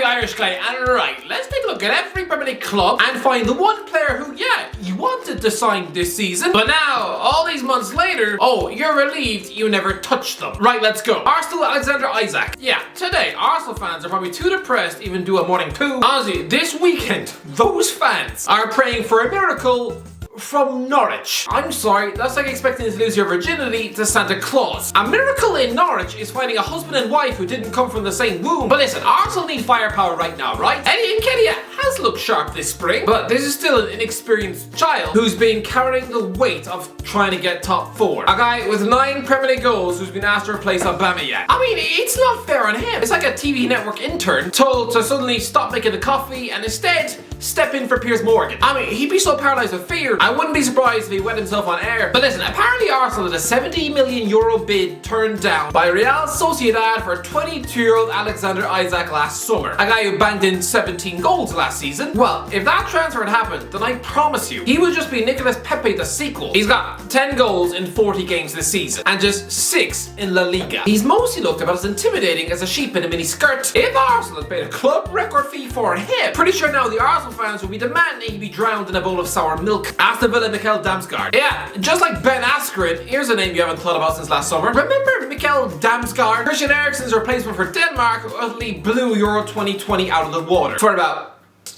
the Irish guy, and right, let's take a look at every Premier League club and find the one player who, yeah, you wanted to sign this season, but now, all these months later, oh, you're relieved you never touched them. Right, let's go. Arsenal Alexander Isak. Yeah, today, Arsenal fans are probably too depressed to even do a morning poo. Honestly, this weekend, those fans are praying for a miracle from Norwich. I'm sorry, that's like expecting to lose your virginity to Santa Claus. A miracle in Norwich is finding a husband and wife who didn't come from the same womb. But listen, Arsenal need firepower right now, right? Eddie Nketiah has looked sharp this spring, but this is still an inexperienced child who's been carrying the weight of trying to get top 4. A guy with 9 Premier League goals who's been asked to replace Aubameyang. I mean, it's not fair on him. It's like a TV network intern told to suddenly stop making the coffee and instead step in for Piers Morgan. I mean, he'd be so paralyzed with fear, I wouldn't be surprised if he wet himself on air. But listen, apparently Arsenal had a €70 million bid turned down by Real Sociedad for 22-year-old Alexander Isak last summer. A guy who banged in 17 goals last season. Well, if that transfer had happened, then I promise you, he would just be Nicolas Pepe the sequel. He's got 10 goals in 40 games this season, and just 6 in La Liga. He's mostly looked about as intimidating as a sheep in a mini skirt. If Arsenal had paid a club record fee for him, pretty sure now the Arsenal fans will be demanding he be drowned in a bowl of sour milk. Aston Villa Mikel Damsgaard. Yeah, just like Ben Askren, here's a name you haven't thought about since last summer. Remember Mikel Damsgaard? Christian Eriksen's replacement for Denmark, who utterly blew Euro 2020 out of the water for about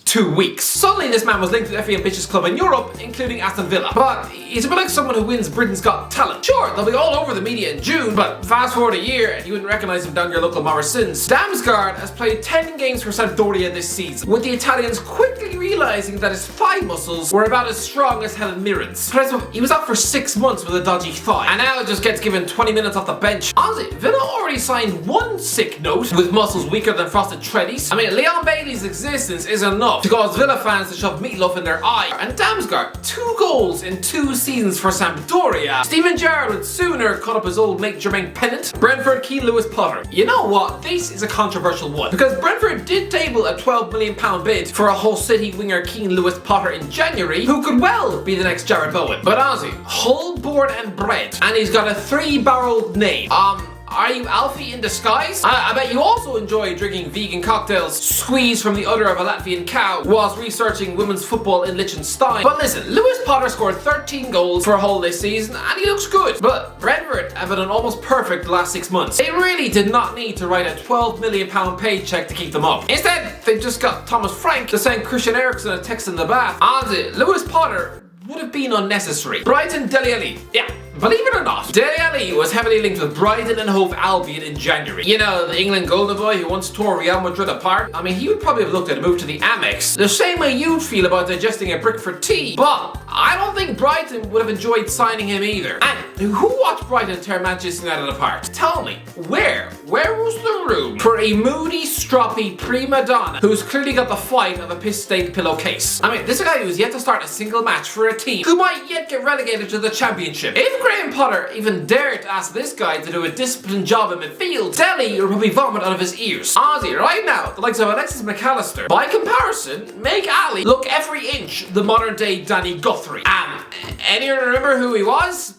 2 weeks. Suddenly this man was linked to every ambitious club in Europe, including Aston Villa. But he's a bit like someone who wins Britain's Got Talent. Sure, they'll be all over the media in June, but fast forward a year and you wouldn't recognise him down your local Morrisons. Damsgaard has played 10 games for Sampdoria this season, with the Italians quickly realising that his thigh muscles were about as strong as Helen Mirren's. He was out for 6 months with a dodgy thigh, and now just gets given 20 minutes off the bench. Honestly, Villa already signed one sick note with muscles weaker than frosted treadies. I mean, Leon Bailey's existence is enough to cause Villa fans to shove meatloaf in their eye. And Damsgaard, 2 goals in 2 seasons for Sampdoria. Steven Gerrard would sooner cut up his old mate Jermaine Pennant. Brentford Keane Lewis-Potter. You know what? This is a controversial one, because Brentford did table a £12 million bid for a Hull City winger Keane Lewis-Potter in January, who could well be the next Jared Bowen. But honestly, Hull born and bred, and he's got a 3-barreled name. Are you Alfie in disguise? I bet you also enjoy drinking vegan cocktails squeezed from the udder of a Latvian cow whilst researching women's football in Liechtenstein. But listen, Lewis-Potter scored 13 goals for Hull this season and he looks good. But Brentford have been almost perfect the last 6 months. They really did not need to write a £12 million paycheck to keep them up. Instead, they just got Thomas Frank to send Christian Eriksen a text in the bath. Honestly, Lewis-Potter would have been unnecessary. Brighton Dele. Yeah. Believe it or not, Dele was heavily linked with Brighton and Hove Albion in January. You know, the England golden boy who once tore Real Madrid apart? I mean, he would probably have looked at a move to the Amex the same way you'd feel about digesting a brick for tea. But I don't think Brighton would have enjoyed signing him either. And who watched Brighton tear Manchester United apart? Tell me, where was the room for a moody, stroppy prima donna who's clearly got the fight of a piss-stained pillowcase? I mean, this is a guy who's yet to start a single match for a team who might yet get relegated to the Championship. If Graham Potter even dared to ask this guy to do a disciplined job in midfield, Dele would probably vomit out of his ears. Honestly, right now, the likes of Alexis McAllister, by comparison, make Alli look every inch the modern day Danny Guthrie. Anyone remember who he was?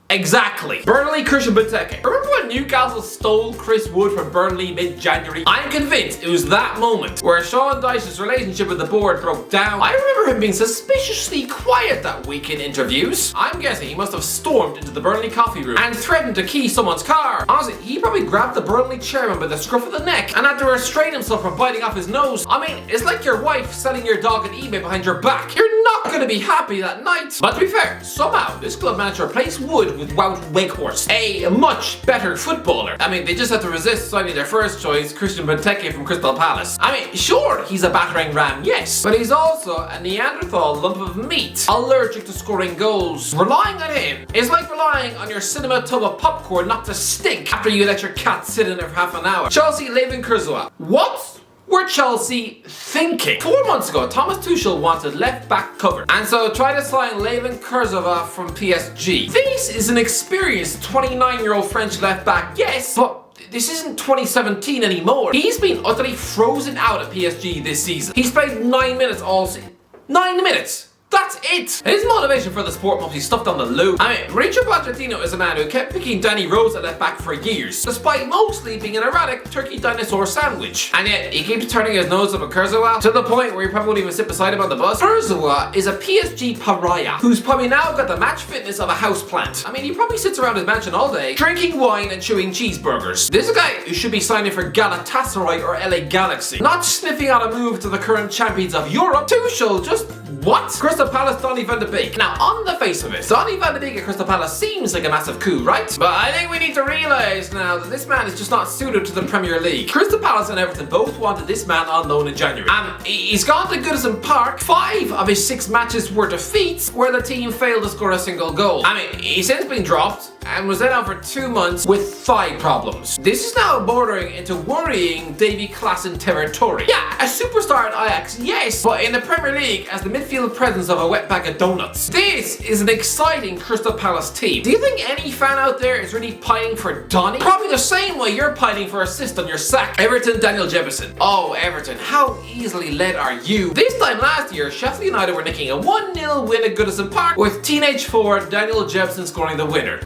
Exactly. Burnley Christian Benteke. Remember when Newcastle stole Chris Wood from Burnley mid-January? I'm convinced it was that moment where Sean Dyche's relationship with the board broke down. I remember him being suspiciously quiet that week in interviews. I'm guessing he must have stormed into the Burnley coffee room and threatened to key someone's car. Honestly, he probably grabbed the Burnley chairman by the scruff of the neck and had to restrain himself from biting off his nose. I mean, it's like your wife selling your dog on eBay behind your back. You're not going to be happy that night. But to be fair, somehow this club managed to replace Wood with Wout Weghorst, a much better footballer. I mean, they just had to resist signing their first choice, Christian Benteke from Crystal Palace. I mean, sure, he's a battering ram, yes, but he's also a Neanderthal lump of meat, allergic to scoring goals. Relying on him is like relying on your cinema tub of popcorn not to stink after you let your cat sit in it for half an hour. Chelsea Leivin Kurzawa. What were Chelsea thinking? 4 months ago, Thomas Tuchel wanted left-back cover, and so tried to sign Leivin Kurzawa from PSG. This is an experienced 29-year-old French left-back, yes, but this isn't 2017 anymore. He's been utterly frozen out at PSG this season. He's played 9 minutes all season. 9 minutes! That's it! His motivation for the sport must be stuffed on the loo. I mean, Mauricio Pochettino is a man who kept picking Danny Rose at left back for years, despite mostly being an erratic turkey dinosaur sandwich. And yet, he keeps turning his nose up at Kurzawa to the point where he probably won't even sit beside him on the bus. Kurzawa is a PSG pariah who's probably now got the match fitness of a houseplant. I mean, he probably sits around his mansion all day, drinking wine and chewing cheeseburgers. This is a guy who should be signing for Galatasaray or LA Galaxy, not sniffing out a move to the current champions of Europe. Tuchel just what? Crystal Palace Donny van de Beek. Now, on the face of it, Donny van de Beek at Crystal Palace seems like a massive coup, right? But I think we need to realise now that this man is just not suited to the Premier League. Crystal Palace and Everton both wanted this man on loan in January. And he's gone to Goodison Park. 5 of his 6 matches were defeats where the team failed to score a single goal. I mean, he's since been dropped and was then out for 2 months with thigh problems. This is now bordering into worrying Davy Klaassen territory. Yeah, a superstar at Ajax, yes, but in the Premier League as the midfield presence of a wet bag of donuts. This is an exciting Crystal Palace team. Do you think any fan out there is really pining for Donny? Probably the same way you're pining for assist on your sack. Everton, Daniel Jebison. Oh, Everton, how easily led are you? This time last year, Sheffield United were nicking a 1-0 win at Goodison Park with teenage forward Daniel Jebison scoring the winner.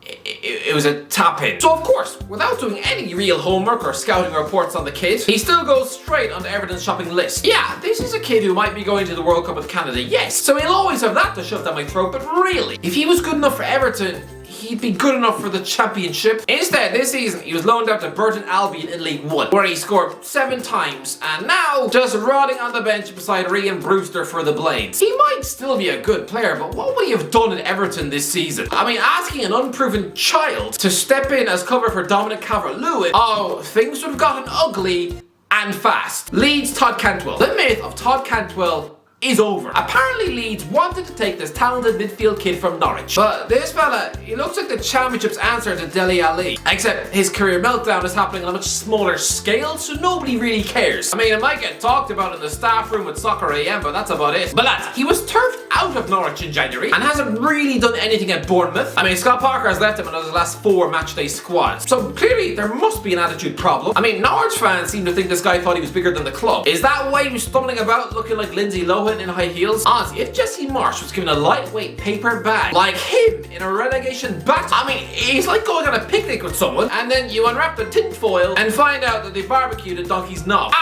It was a tap in. So of course, without doing any real homework or scouting reports on the kid, he still goes straight onto Everton's shopping list. Yeah, this is a kid who might be going to the World Cup with Canada, yes. So he'll always have that to shove down my throat, but really, if he was good enough for Everton, he'd be good enough for the championship. Instead, this season, he was loaned out to Burton Albion in League 1, where he scored 7 times, and now just rotting on the bench beside Ryan Brewster for the Blades. He might still be a good player, but what would he have done at Everton this season? I mean, asking an unproven child to step in as cover for Dominic Calvert-Lewin, oh, things would have gotten ugly and fast. Leeds Todd Cantwell. The myth of Todd Cantwell is over. Apparently Leeds wanted to take this talented midfield kid from Norwich, but this fella, he looks like the championship's answer to Dele Alli, except his career meltdown is happening on a much smaller scale, so nobody really cares. I mean, it might get talked about in the staff room with Soccer AM, but that's about it. But lads, he was turfed out of Norwich in January and hasn't really done anything at Bournemouth. I mean, Scott Parker has left him in his last 4 matchday squads, so clearly there must be an attitude problem. I mean, Norwich fans seem to think this guy thought he was bigger than the club. Is that why he was stumbling about looking like Lindsay Lohan in high heels? Honestly, if Jesse Marsh was given a lightweight paper bag like him in a relegation battle, I mean, it's like going on a picnic with someone and then you unwrap the tin foil and find out that they barbecued a donkey's knob.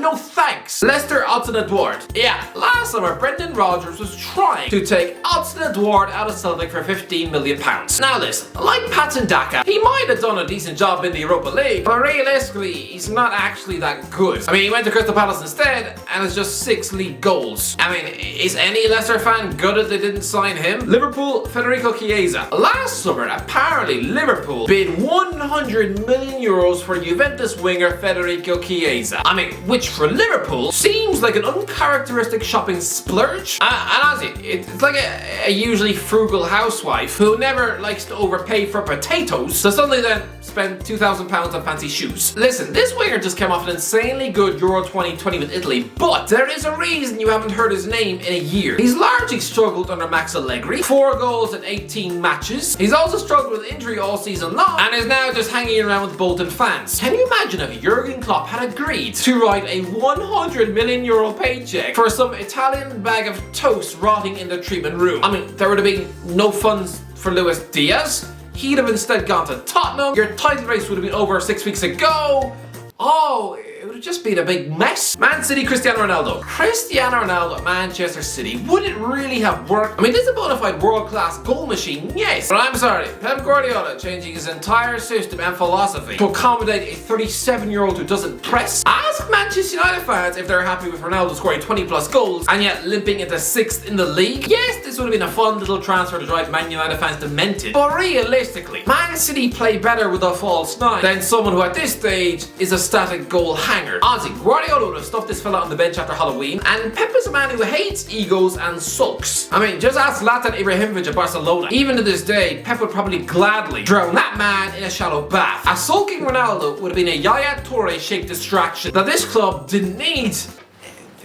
No thanks. Leicester, Odsonne Édouard. Yeah, last summer Brendan Rodgers was trying to take Odsonne Édouard out of Celtic for £15 million. Now listen, like Patson Daka, he might have done a decent job in the Europa League, but realistically, he's not actually that good. I mean, he went to Crystal Palace instead, and has just 6 league goals. I mean, is any Leicester fan gutted they didn't sign him? Liverpool, Federico Chiesa. Last summer, apparently Liverpool bid €100 million for Juventus winger Federico Chiesa. I mean, which for Liverpool seems like an uncharacteristic shopping splurge. And honestly, it's like a usually frugal housewife who never likes to overpay for potatoes, so suddenly then spend £2,000 on fancy shoes. Listen, this winger just came off an insanely good Euro 2020 with Italy, but there is a reason you haven't heard his name in a year. He's largely struggled under Max Allegri, 4 goals in 18 matches. He's also struggled with injury all season long, and is now just hanging around with Bolton fans. Can you imagine if Jurgen Klopp had agreed to write a €100 million paycheck for some Italian bag of toast rotting in the treatment room? I mean, there would have been no funds for Luis Diaz. He'd have instead gone to Tottenham. Your title race would have been over 6 weeks ago. Oh, it would have just been a big mess. Man City, Cristiano Ronaldo. Cristiano Ronaldo at Manchester City. Would it really have worked? I mean, this is a bona fide world-class goal machine, yes. But I'm sorry, Pep Guardiola changing his entire system and philosophy to accommodate a 37-year-old who doesn't press. Ask Manchester United fans if they're happy with Ronaldo scoring 20 plus goals and yet limping into 6th in the league. Yes, this would have been a fun little transfer to drive Man United fans demented. But realistically, Man City play better with a false 9 than someone who at this stage is a static goal hanger. Honestly, Guardiola would have stuffed this fella on the bench after Halloween, and Pep is a man who hates egos and sulks. I mean, just ask Zlatan Ibrahimovic at Barcelona. Even to this day, Pep would probably gladly drown that man in a shallow bath. A sulking Ronaldo would have been a Yaya Toure-shaped distraction that this club didn't need.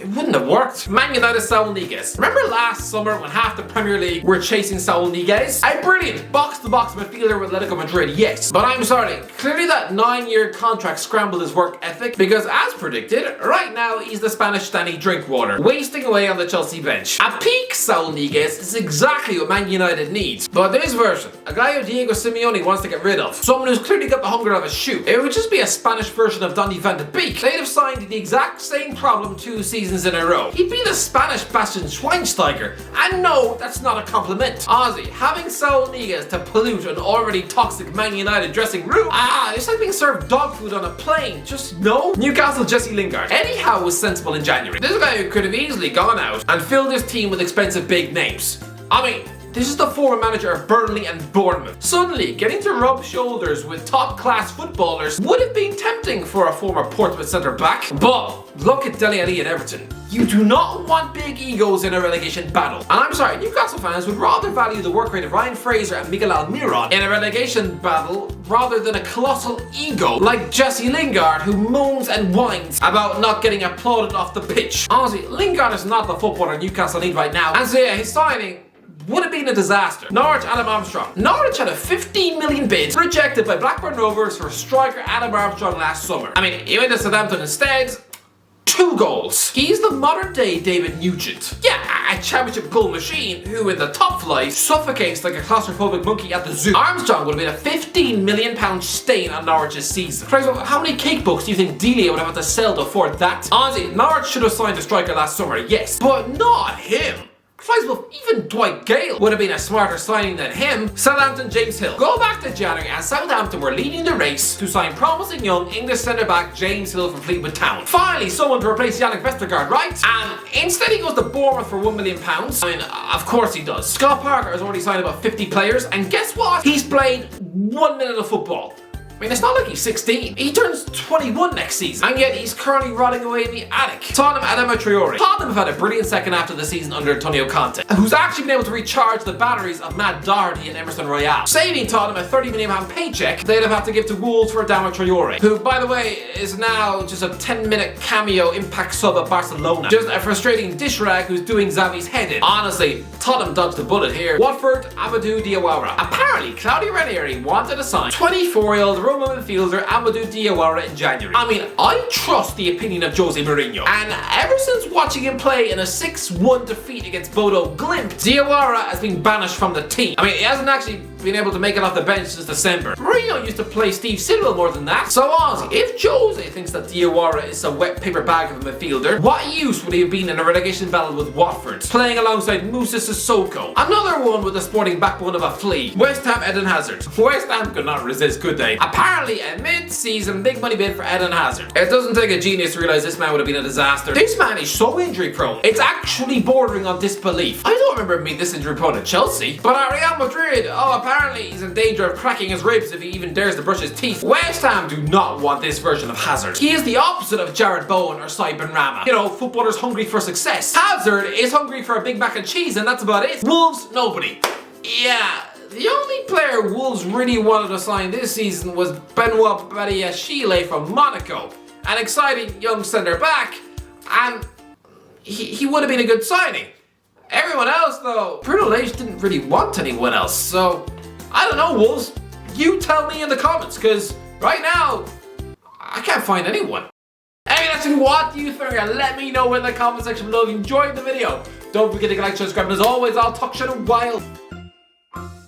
it wouldn't have worked. Man United Saúl Ñíguez. Remember last summer when half the Premier League were chasing Saúl Ñíguez? A brilliant box-to-box midfielder with Atletico Madrid, yes. But I'm sorry, clearly that 9-year contract scrambled his work ethic because as predicted, right now he's the Spanish Danny Drinkwater, wasting away on the Chelsea bench. A peak Saúl Ñíguez is exactly what Man United needs. But this version, a guy who Diego Simeone wants to get rid of, someone who's clearly got the hunger of a shoot, it would just be a Spanish version of Donny van de Beek. They'd have signed the exact same problem 2 seasons in a row. He'd be the Spanish Bastian Schweinsteiger, and no, that's not a compliment. Ozzy, having Saúl Ñíguez to pollute an already toxic Man United dressing room, it's like being served dog food on a plane, just no. Newcastle Jesse Lingard. Eddie Howe was sensible in January. This guy who could have easily gone out and filled his team with expensive big names. I mean, this is the former manager of Burnley and Bournemouth. Suddenly, getting to rub shoulders with top-class footballers would have been tempting for a former Portsmouth centre-back. But look at Dele Alli at Everton. You do not want big egos in a relegation battle. And I'm sorry, Newcastle fans would rather value the work rate of Ryan Fraser and Miguel Almiron in a relegation battle rather than a colossal ego like Jesse Lingard, who moans and whines about not getting applauded off the pitch. Honestly, Lingard is not the footballer Newcastle need right now. And so yeah, his signing would have been a disaster. Norwich, Adam Armstrong. Norwich had a 15 million bid rejected by Blackburn Rovers for striker Adam Armstrong last summer. I mean, he went to Southampton instead. 2 goals. He's the modern day David Nugent. Yeah, a championship goal machine who in the top flight suffocates like a claustrophobic monkey at the zoo. Armstrong would have been a £15 million stain on Norwich's season. For example, how many cake books do you think Dele would have had to sell to afford that? Honestly, Norwich should have signed a striker last summer, yes, but not him. Even Dwight Gale would have been a smarter signing than him. Southampton James Hill. Go back to January and Southampton were leading the race to sign promising young English centre-back James Hill from Fleetwood Town. Finally, someone to replace Yannick Vestergaard, right? And instead he goes to Bournemouth for £1 million. I mean, of course he does. Scott Parker has already signed about 50 players, and guess what? He's played 1 minute of football. I mean, it's not like he's 16. He turns 21 next season, and yet he's currently rotting away in the attic. Tottenham Adama Traoré. Tottenham have had a brilliant second half of the season under Antonio Conte, who's actually been able to recharge the batteries of Matt Doherty and Emerson Royale. Saving Tottenham a £30 million paycheck they'd have had to give to Wolves for Adama Traoré, who, by the way, is now just a 10-minute cameo impact sub at Barcelona. Just a frustrating dish rag who's doing Xavi's head in. Honestly, Tottenham dodged the bullet here. Watford, Amadou Diawara. Apparently, Claudio Ranieri wanted to sign 24-year-old Roman midfielder Amadou Diawara in January. I mean, I trust the opinion of Jose Mourinho, and ever since watching him play in a 6-1 defeat against Bodo Glimt, Diawara has been banished from the team. I mean, he hasn't actually been able to make it off the bench since December. Mourinho used to play Steve Sidwell more than that. So honestly, if Jose thinks that Diawara is a wet paper bag of a midfielder, what use would he have been in a relegation battle with Watford, playing alongside Moussa Sissoko? Another one with the sporting backbone of a flea. West Ham Eden Hazard. West Ham could not resist, could they? Apparently a mid-season big money bid for Eden Hazard. It doesn't take a genius to realise this man would have been a disaster. This man is so injury prone, it's actually bordering on disbelief. I don't remember him being this injury prone at Chelsea, but at Real Madrid, apparently he's in danger of cracking his ribs if he even dares to brush his teeth. West Ham do not want this version of Hazard. He is the opposite of Jared Bowen or Sai Benrahma. You know, footballers hungry for success. Hazard is hungry for a big mac and cheese, and that's about it. Wolves, nobody. Yeah, the only player Wolves really wanted to sign this season was Benoit Badiashile from Monaco, an exciting young centre-back, and he would have been a good signing. Everyone else, though, Bruno Lage didn't really want anyone else, so I don't know, Wolves. You tell me in the comments, because right now, I can't find anyone. Anyway, that's it. What do you think? Let me know in the comment section below if you enjoyed the video. Don't forget to like, subscribe, and as always, I'll talk shit a while.